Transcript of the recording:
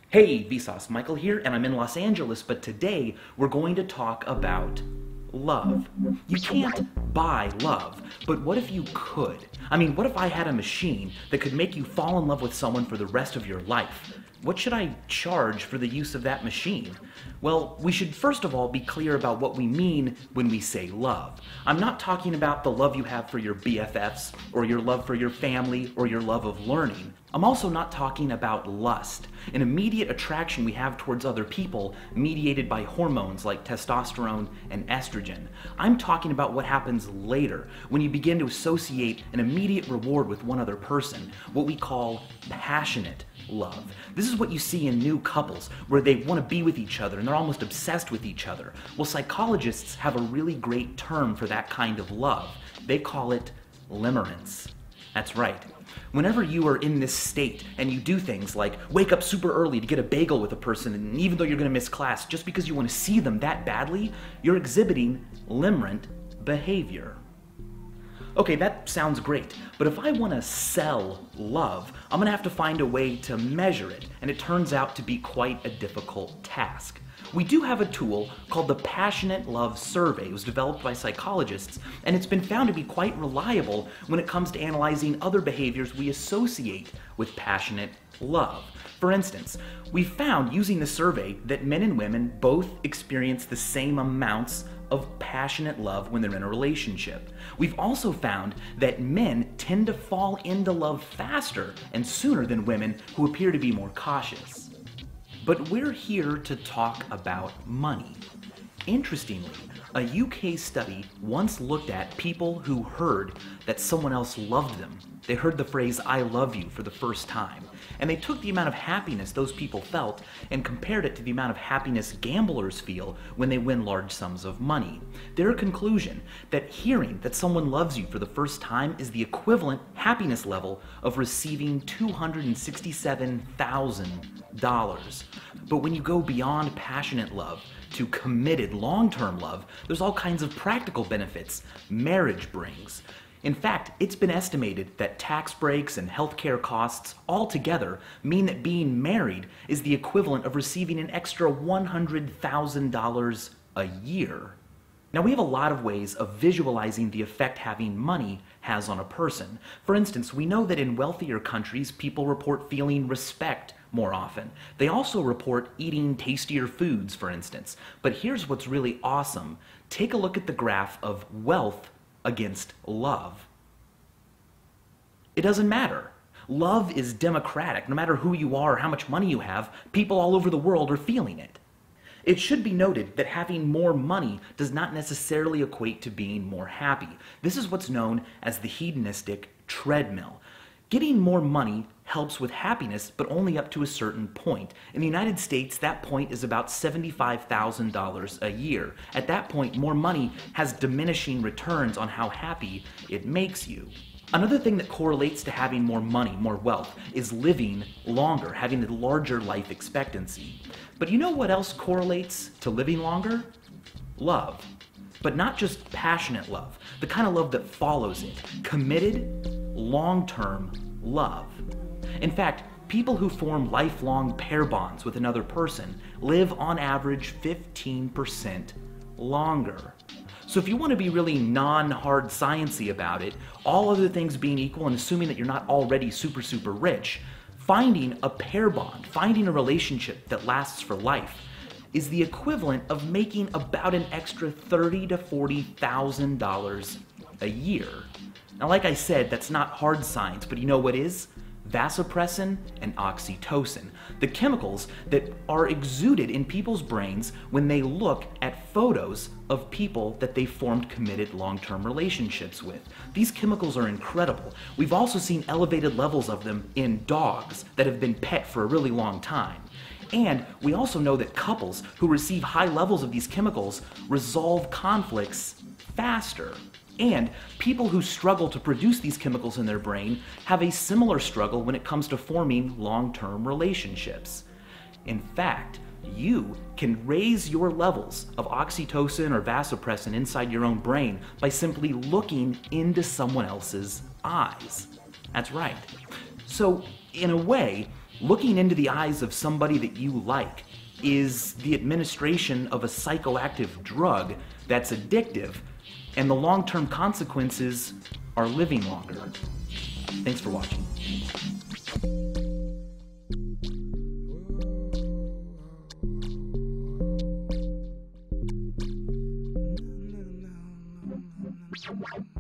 Hey, Vsauce, Michael here, and I'm in Los Angeles, but today we're going to talk about love. You can't buy love, but what if you could? I mean, what if I had a machine that could make you fall in love with someone for the rest of your life? What should I charge for the use of that machine? Well, we should first of all be clear about what we mean when we say love. I'm not talking about the love you have for your BFFs, or your love for your family, or your love of learning. I'm also not talking about lust, an immediate attraction we have towards other people mediated by hormones like testosterone and estrogen. I'm talking about what happens later when you begin to associate an immediate reward with one other person, what we call passionate love. This is what you see in new couples where they want to be with each other and they're almost obsessed with each other. Well, psychologists have a really great term for that kind of love. They call it limerence. That's right. Whenever you are in this state and you do things like wake up super early to get a bagel with a person, and even though you're going to miss class just because you want to see them that badly, you're exhibiting limerent behavior. Okay, that sounds great, but if I want to sell love, I'm going to have to find a way to measure it, and it turns out to be quite a difficult task. We do have a tool called the Passionate Love Survey. It was developed by psychologists, and it's been found to be quite reliable when it comes to analyzing other behaviors we associate with passionate love. For instance, we found using the survey that men and women both experience the same amounts of passionate love when they're in a relationship. We've also found that men tend to fall into love faster and sooner than women who appear to be more cautious. But we're here to talk about money. Interestingly, a UK study once looked at people who heard that someone else loved them. They heard the phrase, "I love you," for the first time. And they took the amount of happiness those people felt and compared it to the amount of happiness gamblers feel when they win large sums of money. Their conclusion that hearing that someone loves you for the first time is the equivalent happiness level of receiving $267,000. But when you go beyond passionate love to committed long-term love, there's all kinds of practical benefits marriage brings. In fact, it's been estimated that tax breaks and healthcare costs altogether mean that being married is the equivalent of receiving an extra $100,000 a year. Now, we have a lot of ways of visualizing the effect having money has on a person. For instance, we know that in wealthier countries, people report feeling respect more often. They also report eating tastier foods, for instance. But here's what's really awesome. Take a look at the graph of wealth against love. It doesn't matter. Love is democratic. No matter who you are or how much money you have, people all over the world are feeling it. It should be noted that having more money does not necessarily equate to being more happy. This is what's known as the hedonistic treadmill. Getting more money helps with happiness, but only up to a certain point. In the United States, that point is about $75,000 a year. At that point, more money has diminishing returns on how happy it makes you. Another thing that correlates to having more money, more wealth, is living longer, having a larger life expectancy. But you know what else correlates to living longer? Love. But not just passionate love, the kind of love that follows it. Committed, long-term love. In fact, people who form lifelong pair bonds with another person live on average 15% longer. So if you want to be really non-hard sciencey about it, all other things being equal and assuming that you're not already super rich, finding a pair bond, finding a relationship that lasts for life is the equivalent of making about an extra $30,000 to $40,000 a year. Now, like I said, that's not hard science, but you know what is? Vasopressin and oxytocin, the chemicals that are exuded in people's brains when they look at photos of people that they formed committed long-term relationships with. These chemicals are incredible. We've also seen elevated levels of them in dogs that have been pet for a really long time. And we also know that couples who receive high levels of these chemicals resolve conflicts faster. And people who struggle to produce these chemicals in their brain have a similar struggle when it comes to forming long-term relationships. In fact, you can raise your levels of oxytocin or vasopressin inside your own brain by simply looking into someone else's eyes. That's right. So, in a way, Looking into the eyes of somebody that you like is the administration of a psychoactive drug that's addictive, and the long-term consequences are living longer. Thanks for watching. Thank you.